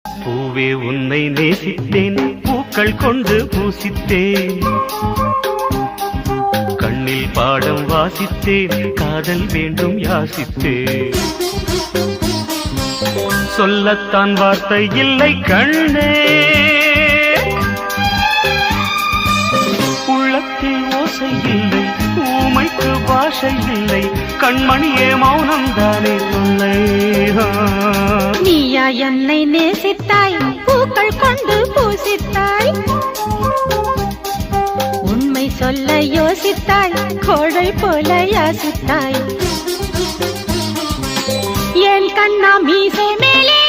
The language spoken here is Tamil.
பூவே உன்னை நேசித்தேன், பூக்கள் கொண்டு பூசித்தேன், கண்ணில் பாடம் வாசித்தேன், காதல் வேண்டும் யாசித்தேன். சொல்லத்தான் வார்த்தை இல்லை கண்ணே, உள்ளத்தில் ஓசை இல்லை, ஊமைக்கு பாஷை இல்லை, கண்மணியே மௌனம் தானே சொல்லை. நீயா என்னை நேசித்தாய், பூக்கள் கொண்டு பூசித்தாய், உண்மை சொல்ல யோசித்தாய், கோழை போல யாசித்தாய். என் கண்ணா மீசை மேலே